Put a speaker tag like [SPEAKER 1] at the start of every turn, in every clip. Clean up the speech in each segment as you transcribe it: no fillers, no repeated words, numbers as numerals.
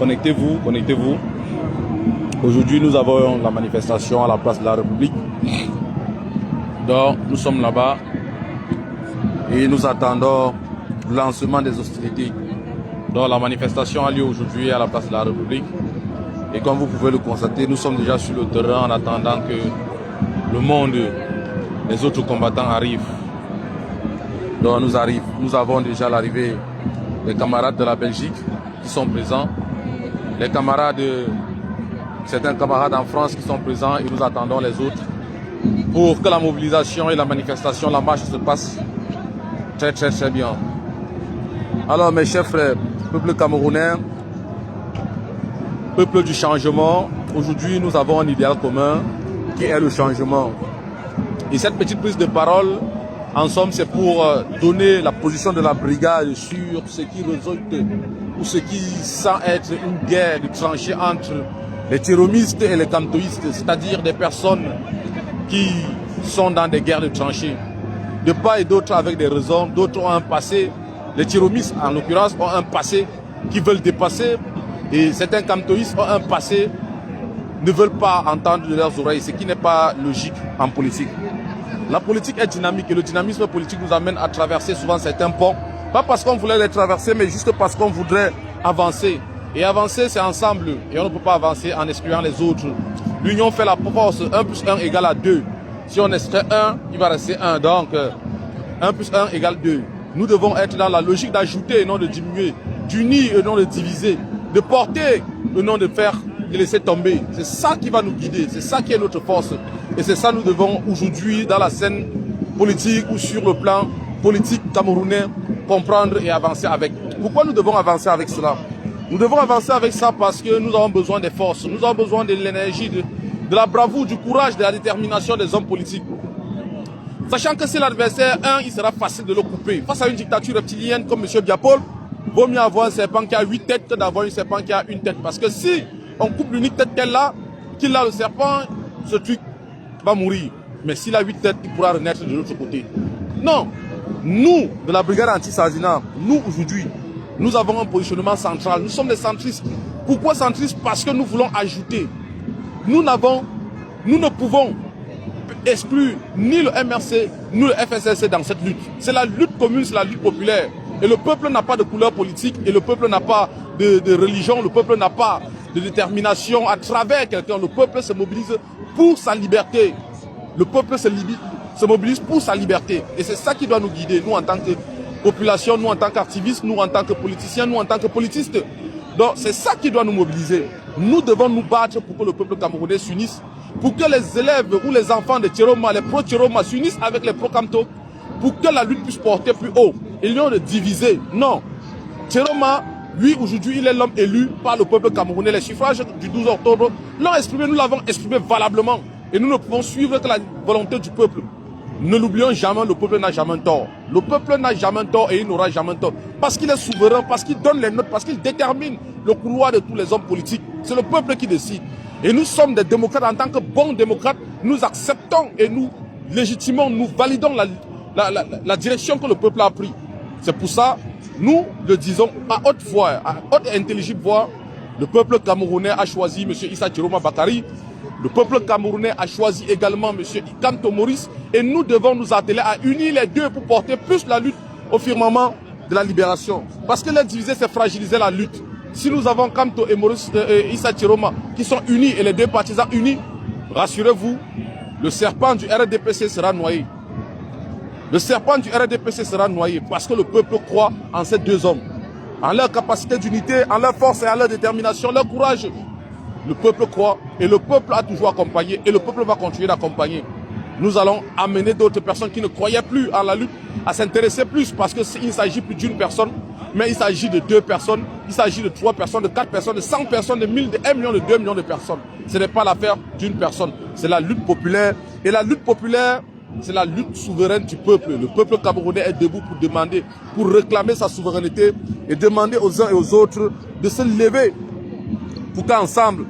[SPEAKER 1] Connectez-vous, connectez-vous. Aujourd'hui, nous avons la manifestation à la place de la République. Donc, nous sommes là-bas et nous attendons le lancement des hostilités. Donc, la manifestation a lieu aujourd'hui à la place de la République. Et comme vous pouvez le constater, nous sommes déjà sur le terrain en attendant que le monde, les autres combattants arrivent. Donc, nous avons déjà l'arrivée des camarades de la Belgique qui sont présents, certains camarades en France qui sont présents, et nous attendons les autres pour que la mobilisation et la manifestation, la marche se passe très bien. Alors mes chers frères, peuple camerounais, peuple du changement, aujourd'hui nous avons un idéal commun qui est le changement. Et cette petite prise de parole, en somme, c'est pour donner la position de la brigade sur ce qui résulte ou ce qui sent être une guerre de tranchées entre les terroristes et les cantoïstes, c'est-à-dire des personnes qui sont dans des guerres de tranchées. De part et d'autre avec des raisons, d'autres ont un passé, les terroristes en l'occurrence ont un passé qui veulent dépasser et certains cantoïstes ont un passé, ne veulent pas entendre de leurs oreilles, ce qui n'est pas logique en politique. La politique est dynamique et le dynamisme politique nous amène à traverser souvent certains ponts. Pas parce qu'on voulait les traverser, mais juste parce qu'on voudrait avancer. Et avancer, c'est ensemble. Et on ne peut pas avancer en excluant les autres. L'union fait la force. 1 plus 1 égale à 2. Si on extrait 1, il va rester 1. Donc, 1 plus 1 égale 2. Nous devons être dans la logique d'ajouter et non de diminuer. D'unir et non de diviser. De porter et non de laisser tomber. C'est ça qui va nous guider. C'est ça qui est notre force. Et c'est ça que nous devons aujourd'hui dans la scène politique ou sur le plan politique camerounais comprendre et avancer avec. Pourquoi nous devons avancer avec cela? Nous devons avancer avec ça parce que nous avons besoin des forces. Nous avons besoin de l'énergie, de la bravoure, du courage, de la détermination des hommes politiques. Sachant que c'est l'adversaire, il sera facile de le couper. Face à une dictature reptilienne comme M. Biapol, vaut mieux avoir un serpent qui a 8 têtes que d'avoir un serpent qui a une tête. Parce que si on coupe l'unique tête qu'elle a, qu'il a le serpent, ce truc va mourir. Mais s'il a 8 têtes, il pourra renaître de l'autre côté. Non. Nous, de la brigade anti-Sardina, nous aujourd'hui, nous avons un positionnement central. Nous sommes des centristes. Pourquoi centristes? Parce que nous voulons ajouter. Nous ne pouvons exclure ni le MRC, ni le FSLC dans cette lutte. C'est la lutte commune, c'est la lutte populaire. Et le peuple n'a pas de couleur politique, et le peuple n'a pas de religion, le peuple n'a pas de détermination à travers quelqu'un. Le peuple se mobilise pour sa liberté. Le peuple se mobilise pour sa liberté. Et c'est ça qui doit nous guider, nous en tant que population, nous en tant qu'activistes, nous en tant que politiciens, nous en tant que politistes. Donc c'est ça qui doit nous mobiliser. Nous devons nous battre pour que le peuple camerounais s'unisse, pour que les élèves ou les enfants de Tchéroma, les pro-Tchéroma s'unissent avec les pro-Kamto, pour que la lutte puisse porter plus haut. Il n'y a de diviser. Non. Tchéroma, lui, aujourd'hui, il est l'homme élu par le peuple camerounais. Les suffrages du 12 octobre l'ont exprimé, nous l'avons exprimé valablement. Et nous ne pouvons suivre que la volonté du peuple. Ne l'oublions jamais, le peuple n'a jamais tort. Le peuple n'a jamais tort et il n'aura jamais tort. Parce qu'il est souverain, parce qu'il donne les notes, parce qu'il détermine le couloir de tous les hommes politiques. C'est le peuple qui décide. Et nous sommes des démocrates. En tant que bons démocrates, nous acceptons et nous légitimons, nous validons la direction que le peuple a prise. C'est pour ça, nous le disons à haute voix, à haute et intelligible voix, le peuple camerounais a choisi M. Issa Tchéroma Bakary. Le peuple camerounais a choisi également M. Kamto Maurice et nous devons nous atteler à unir les deux pour porter plus la lutte au firmament de la libération. Parce que les diviser, c'est fragiliser la lutte. Si nous avons Kamto et Maurice, Issa Tchéroma qui sont unis et les deux partisans unis, rassurez-vous, le serpent du RDPC sera noyé. Le serpent du RDPC sera noyé parce que le peuple croit en ces deux hommes, en leur capacité d'unité, en leur force et en leur détermination, leur courage. Le peuple croit et le peuple a toujours accompagné et le peuple va continuer d'accompagner. Nous allons amener d'autres personnes qui ne croyaient plus à la lutte à s'intéresser plus parce qu'il ne s'agit plus d'une personne, mais il s'agit de 2 personnes, il s'agit de 3 personnes, de 4 personnes, de 100 personnes, de 1000, de 1 million, de 2 millions de personnes. Ce n'est pas l'affaire d'une personne, c'est la lutte populaire. Et la lutte populaire, c'est la lutte souveraine du peuple. Le peuple camerounais est debout pour demander, pour réclamer sa souveraineté et demander aux uns et aux autres de se lever pour qu'ensemble,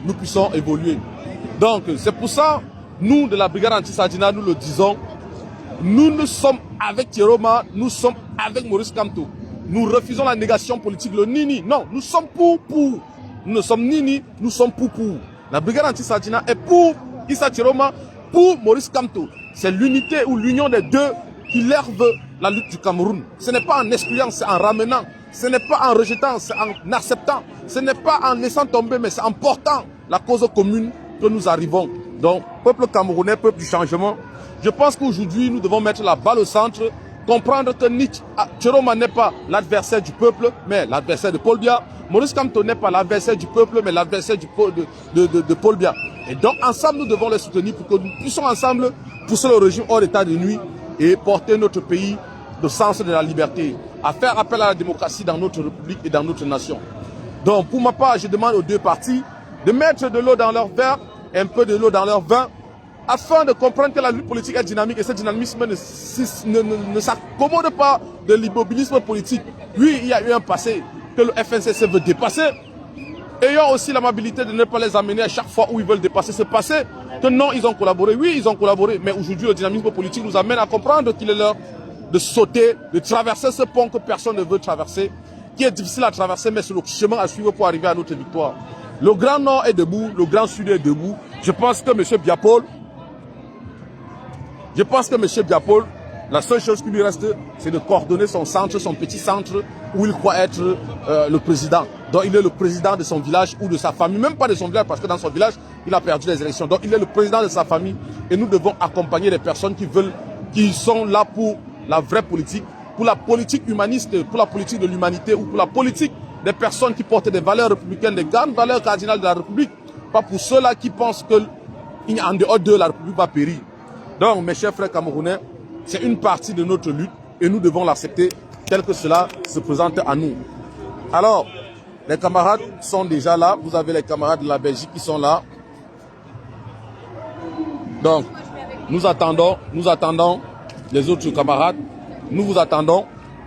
[SPEAKER 1] nous puissions évoluer. Donc, c'est pour ça, nous, de la brigade anti-Sardina, nous le disons, nous sommes avec Tchéroma, nous sommes avec Maurice Kamto. Nous refusons la négation politique, le nini. Non, nous sommes pour. Nous ne sommes nini, nous sommes pour. La brigade anti-Sadina est pour Issa Chiroma, pour Maurice Kamto. C'est l'unité ou l'union des deux qui lève la lutte du Cameroun. Ce n'est pas en excluant, c'est en ramenant. Ce n'est pas en rejetant, c'est en acceptant. Ce n'est pas en laissant tomber, mais c'est en portant la cause commune que nous arrivons. Donc, peuple camerounais, peuple du changement, je pense qu'aujourd'hui, nous devons mettre la balle au centre, comprendre que Chiroma n'est pas l'adversaire du peuple, mais l'adversaire de Paul Biya. Maurice Kamto n'est pas l'adversaire du peuple, mais l'adversaire de Paul Biya. Et donc, ensemble, nous devons les soutenir pour que nous puissions ensemble pousser le régime hors d'état de nuit et porter notre pays au sens de la liberté, à faire appel à la démocratie dans notre république et dans notre nation. Donc, pour ma part, je demande aux deux partis de mettre de l'eau dans leur verre, un peu de l'eau dans leur vin, afin de comprendre que la lutte politique est dynamique et ce dynamisme ne s'accommode pas de l'immobilisme politique. Oui, il y a eu un passé que le FNCC veut dépasser. Ayant aussi l'amabilité de ne pas les amener à chaque fois où ils veulent dépasser ce passé, que non, ils ont collaboré. Oui, ils ont collaboré, mais aujourd'hui, le dynamisme politique nous amène à comprendre qu'il est l'heure de sauter, de traverser ce pont que personne ne veut traverser, qui est difficile à traverser, mais c'est le chemin à suivre pour arriver à notre victoire. Le Grand Nord est debout, le Grand Sud est debout. Je pense que M. Biapol, la seule chose qui lui reste, c'est de coordonner son centre, son petit centre, où il croit être le président. Donc il est le président de son village ou de sa famille, même pas de son village, parce que dans son village, il a perdu les élections. Donc il est le président de sa famille et nous devons accompagner les personnes qui sont là pour la vraie politique, pour la politique humaniste, pour la politique de l'humanité ou pour la politique des personnes qui portent des valeurs républicaines, des grandes valeurs cardinales de la République. Pas pour ceux-là qui pensent qu'en dehors de la République va périr. Donc mes chers frères camerounais, c'est une partie de notre lutte et nous devons l'accepter tel que cela se présente à nous. Alors, les camarades sont déjà là. Vous avez les camarades de la Belgique qui sont là. Donc, nous attendons les autres camarades. Nous vous attendons.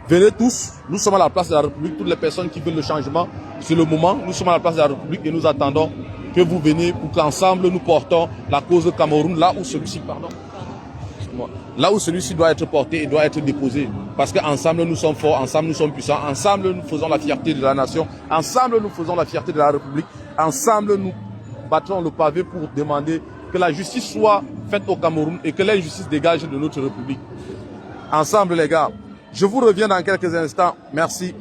[SPEAKER 1] Venez tous. Nous sommes à la place de la République. Toutes les personnes qui veulent le changement, c'est le moment. Nous sommes à la place de la République et nous attendons que vous veniez pour qu'ensemble nous portons la cause Cameroun là où celui-ci, là où celui-ci doit être porté et doit être déposé. Parce qu'ensemble nous sommes forts, ensemble nous sommes puissants, ensemble nous faisons la fierté de la nation, ensemble nous faisons la fierté de la République, ensemble nous battons le pavé pour demander que la justice soit faite au Cameroun et que l'injustice dégage de notre République. Ensemble les gars, je vous reviens dans quelques instants. Merci.